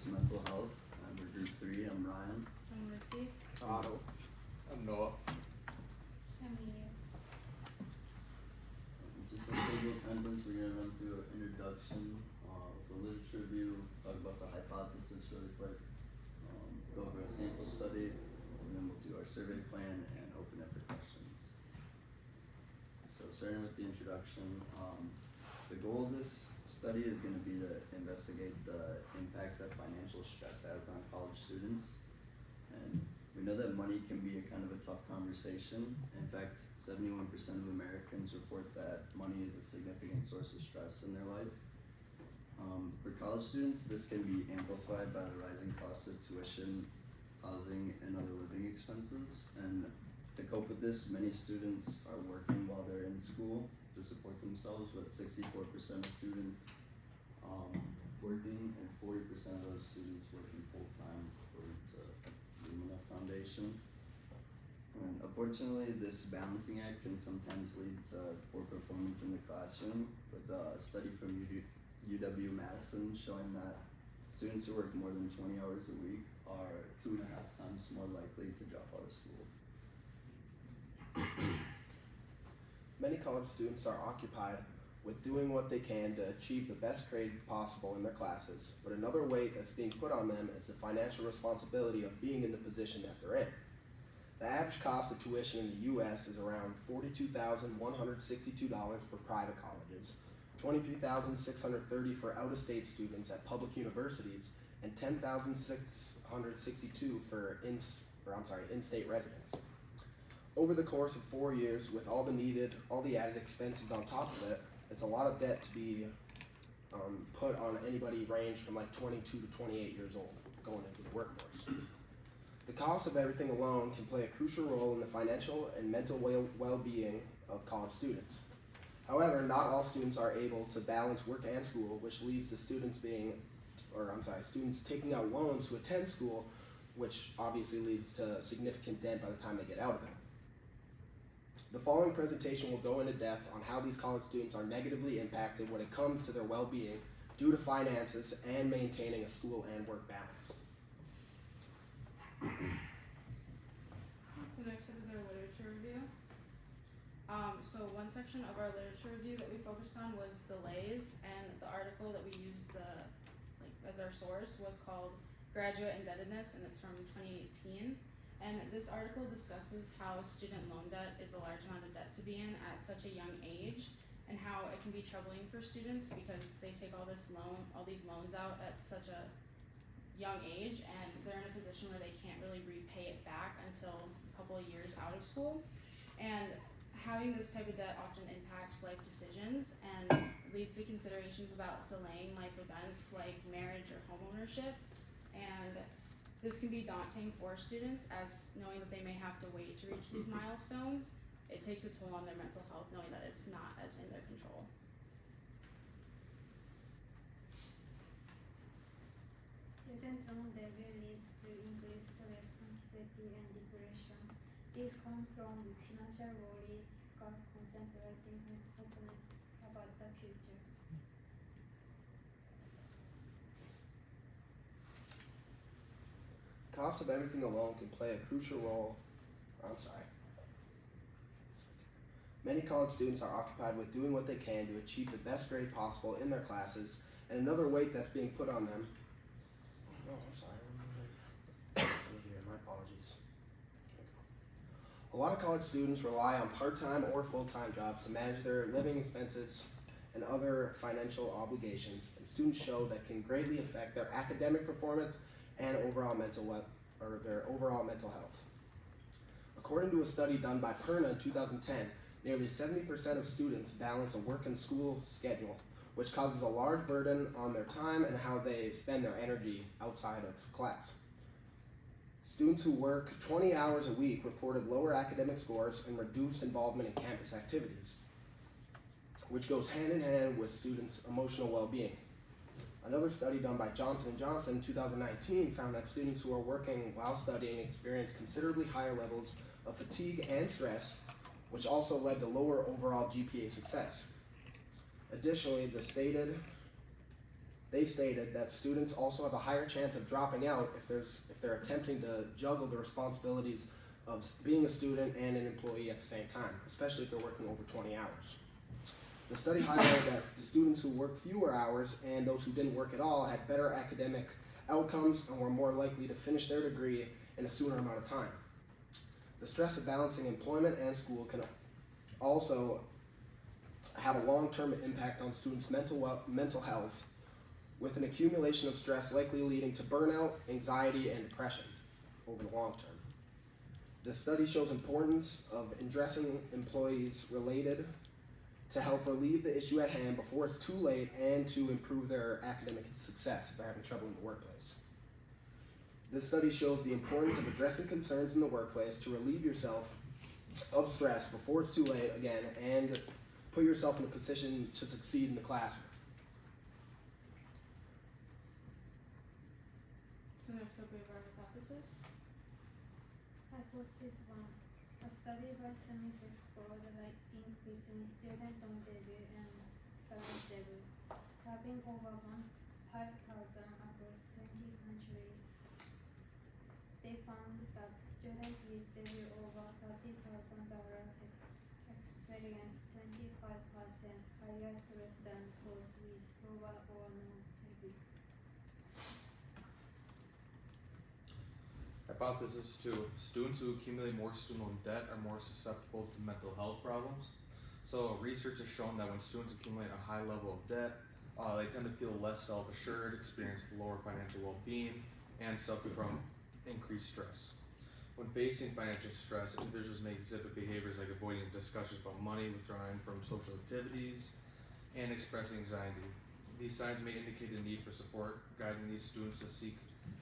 to mental health. We're group 3. I'm Ryan. I'm Lucy. Otto. I'm Noah. I'm Mia. Just some basic attendance. We're gonna run through an introduction, the literature review, talk about the hypothesis really quick, go over a sample study, and then we'll do our survey plan and open up for questions. So starting with the introduction, the goal of this study is going to be to investigate the impacts that financial stress has on college students. And we know that money can be a kind of a tough conversation. In fact, 71% of Americans report that money is a significant source of stress in their life. For college students, this can be amplified by the rising cost of tuition, housing, and other living expenses. And to cope with this, many students are working while they're in school to support themselves, with 64% of students working and 40% of those students working full-time according to the Lumina Foundation. And unfortunately, this balancing act can sometimes lead to poor performance in the classroom, with a study from UW-Madison showing that students who work more than 20 hours a week are 2.5 times more likely to drop out of school. Many college students are occupied with doing what they can to achieve the best grade possible in their classes, but another weight that's being put on them is the financial responsibility of being in the position that they're in. The average cost of tuition in the U.S. is around $42,162 for private colleges, $23,630 for out-of-state students at public universities, and $10,662 for in-state residents. Over the course of 4 years, with all the added expenses on top of it, it's a lot of debt to be put on anybody ranged from like 22 to 28 years old going into the workforce. The cost of everything alone can play a crucial role in the financial and mental well-being of college students. However, not all students are able to balance work and school, which leads to students taking out loans to attend school, which obviously leads to significant debt by the time they get out of it. The following presentation will go into depth on how these college students are negatively impacted when it comes to their well-being due to finances and maintaining a school and work balance. So next up is our literature review. So one section of our literature review that we focused on was delays, and the article that we used as our source was called Graduate Indebtedness, and it's from 2018. And this article discusses how student loan debt is a large amount of debt to be in at such a young age, and how it can be troubling for students because they take all these loans out at such a young age, and they're in a position where they can't really repay it back until a couple of years out of school. And having this type of debt often impacts life decisions and leads to considerations about delaying life events like marriage or homeownership. And this can be daunting for students, as knowing that they may have to wait to reach these milestones. It takes a toll on their mental health, knowing that it's not as in their control. Student loan debt leads to increased stress, anxiety, and depression. These come from financial worry, concentrating and hopeless about the future. The cost of everything alone can play a crucial role. Many college students are occupied with doing what they can to achieve the best grade possible in their classes, and another weight that's being put on them. My apologies. A lot of college students rely on part-time or full-time jobs to manage their living expenses and other financial obligations, and students show that can greatly affect their academic performance and their overall mental health. According to a study done by Perna in 2010, nearly 70% of students balance a work and school schedule, which causes a large burden on their time and how they spend their energy outside of class. Students who work 20 hours a week reported lower academic scores and reduced involvement in campus activities, which goes hand in hand with students' emotional well-being. Another study done by Johnson & Johnson in 2019 found that students who are working while studying experience considerably higher levels of fatigue and stress, which also led to lower overall GPA success. Additionally, They stated that students also have a higher chance of dropping out if they're attempting to juggle the responsibilities of being a student and an employee at the same time, especially if they're working over 20 hours. The study highlighted that students who worked fewer hours and those who didn't work at all had better academic outcomes and were more likely to finish their degree in a sooner amount of time. The stress of balancing employment and school can also have a long-term impact on students' mental health, with an accumulation of stress likely leading to burnout, anxiety, and depression over the long term. This study shows importance of addressing employees related to help relieve the issue at hand before it's too late and to improve their academic success if they're having trouble in the workplace. This study shows the importance of addressing concerns in the workplace to relieve yourself of stress before it's too late again and put yourself in a position to succeed in the classroom. So next up we have our hypothesis. Hypothesis 1. A study by Smith explored the link between student loan debut and student debut, serving over 5,000 across 20 countries. They found that students with debut over $30,000 experienced 25% higher stress than those with lower or no debut. Hypothesis 2. Students who accumulate more student loan debt are more susceptible to mental health problems. So research has shown that when students accumulate a high level of debt, they tend to feel less self-assured, experience lower financial well-being, and suffer from increased stress. When facing financial stress, individuals may exhibit behaviors like avoiding discussions about money, withdrawing from social activities, and expressing anxiety. These signs may indicate the need for support. Guiding these students to seek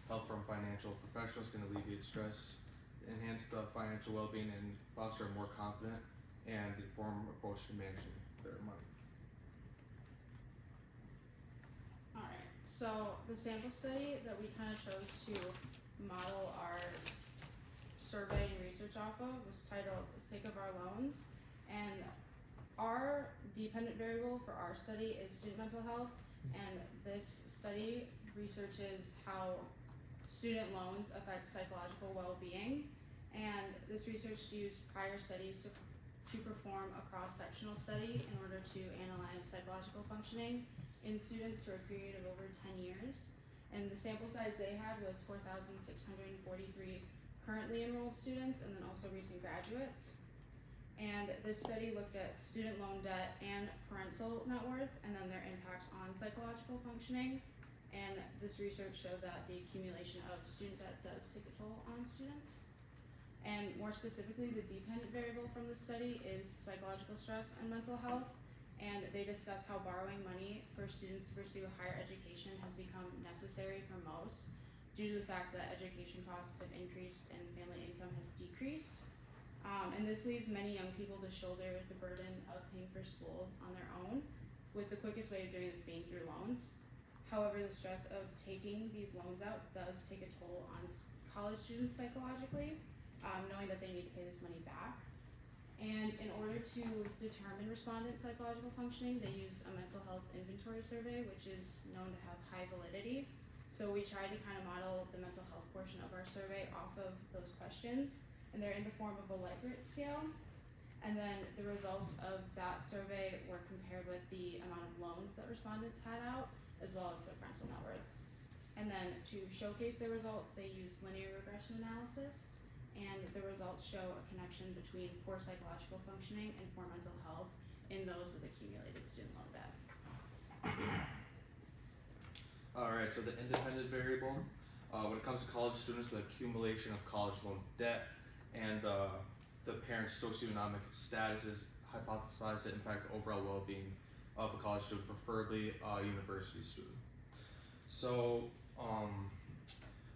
help from financial professionals can alleviate stress, enhance the financial well-being, and foster a more confident and informed approach to managing their money. Alright, so the sample study that we kind of chose to model our survey and research off of was titled "The Sake of Our Loans," and our dependent variable for our study is student mental health, and this study researches how student loans affect psychological well-being, and this research used prior studies to perform a cross-sectional study in order to analyze psychological functioning in students for a period of over 10 years. And the sample size they had was 4,643 currently enrolled students and then also recent graduates. And this study looked at student loan debt and parental net worth and then their impacts on psychological functioning. And this research showed that the accumulation of student debt does take a toll on students. And more specifically, the dependent variable from this study is psychological stress and mental health. And they discuss how borrowing money for students to pursue higher education has become necessary for most due to the fact that education costs have increased and family income has decreased. And this leaves many young people to shoulder the burden of paying for school on their own, with the quickest way of doing this being through loans. However, the stress of taking these loans out does take a toll on college students psychologically, knowing that they need to pay this money back. And in order to determine respondent psychological functioning, they used a mental health inventory survey, which is known to have high validity. So we tried to kind of model the mental health portion of our survey off of those questions, and they're in the form of a Likert scale. And then the results of that survey were compared with the amount of loans that respondents had out, as well as their parental net worth. And then to showcase their results, they used linear regression analysis, and the results show a connection between poor psychological functioning and poor mental health in those with accumulated student loan debt. Alright, so the independent variable, when it comes to college students, the accumulation of college loan debt and the parents' socioeconomic status is hypothesized to impact the overall well-being of a college student, preferably a university student. So,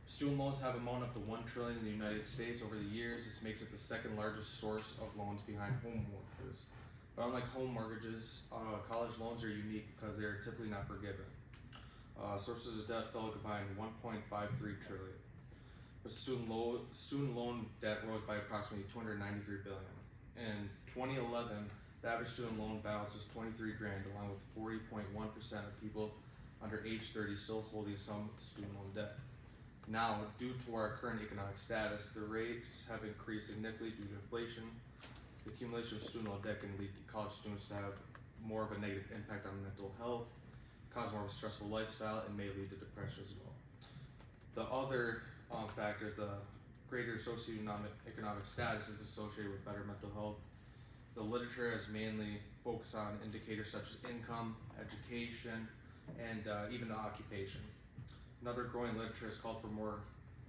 student loans have amounted up to $1 trillion in the United States over the years. This makes it the second largest source of loans behind home mortgages. But unlike home mortgages, college loans are unique because they are typically not forgiven. Sources of debt fell a combined $1.53 trillion. But student loan debt rose by approximately $293 billion. In 2011, the average student loan balance was $23,000, along with 40.1% of people under age 30 still holding some student loan debt. Now, due to our current economic status, the rates have increased significantly due to inflation. The accumulation of student loan debt can lead to college students to have more of a negative impact on mental health, cause more of a stressful lifestyle, and may lead to depression as well. The other factors, the greater socioeconomic status is associated with better mental health. The literature has mainly focused on indicators such as income, education, and even occupation. Another growing literature has called for more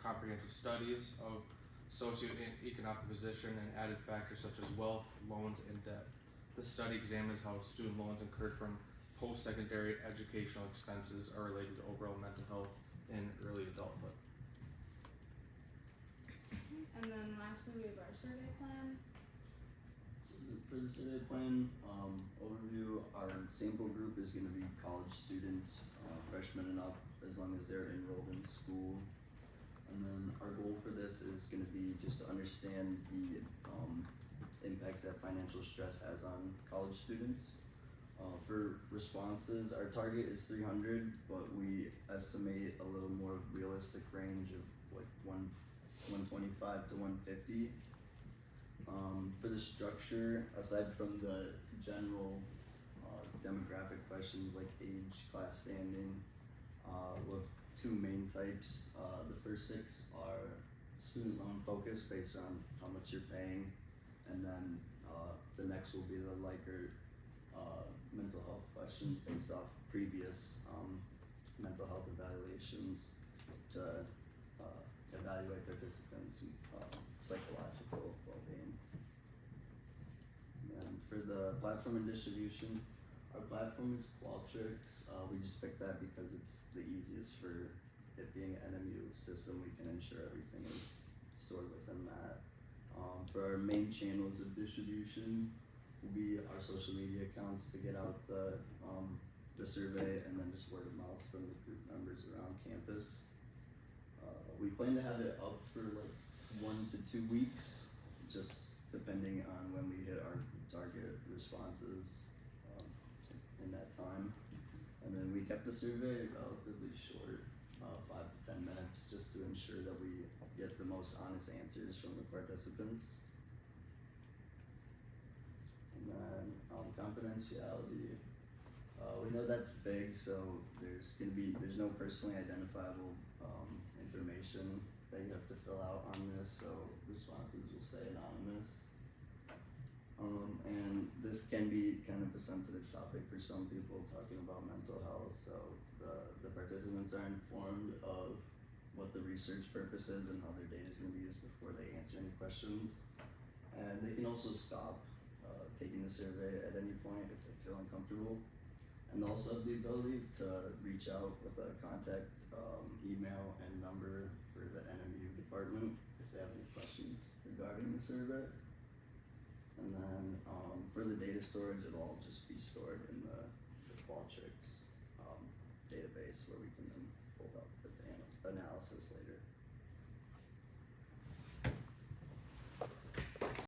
comprehensive studies of socioeconomic position and added factors such as wealth, loans, and debt. This study examines how student loans incurred from post-secondary educational expenses are related to overall mental health in early adulthood. And then lastly, we have our survey plan. So for the survey plan, overview, our sample group is gonna be college students, freshmen and up, as long as they're enrolled in school. And then our goal for this is gonna be just to understand the, impacts that financial stress has on college students. For responses, our target is 300, but we estimate a little more realistic range of like 125 to 150. For the structure, aside from the general demographic questions like age, class standing, we have two main types. The first 6 are student loan focused based on how much you're paying, and then the next will be the lighter mental health questions based off previous mental health evaluations to evaluate participants' psychological well-being. And for the platform and distribution, our platform is Qualtrics. We just picked that because it's the easiest for it being an NMU system. We can ensure everything is stored within that. For our main channels of distribution will be our social media accounts to get out the survey, and then just word of mouth from the group members around campus. We plan to have it up for like 1 to 2 weeks, just depending on when we hit our target responses in that time. And then we kept the survey relatively short, 5 to 10 minutes, just to ensure that we get the most honest answers from the participants. And then confidentiality, we know that's big, so there's no personally identifiable information that you have to fill out on this, so responses will stay anonymous. And this can be kind of a sensitive topic for some people, talking about mental health, so the participants are informed of what the research purpose is and how their data is going to be used before they answer any questions. And they can also stop taking the survey at any point if they feel uncomfortable. And they also have the ability to reach out with a contact email and number for the NMU department if they have any questions regarding the survey. And then for the data storage, it'll all just be stored in the Qualtrics database where we can then pull up for the analysis later.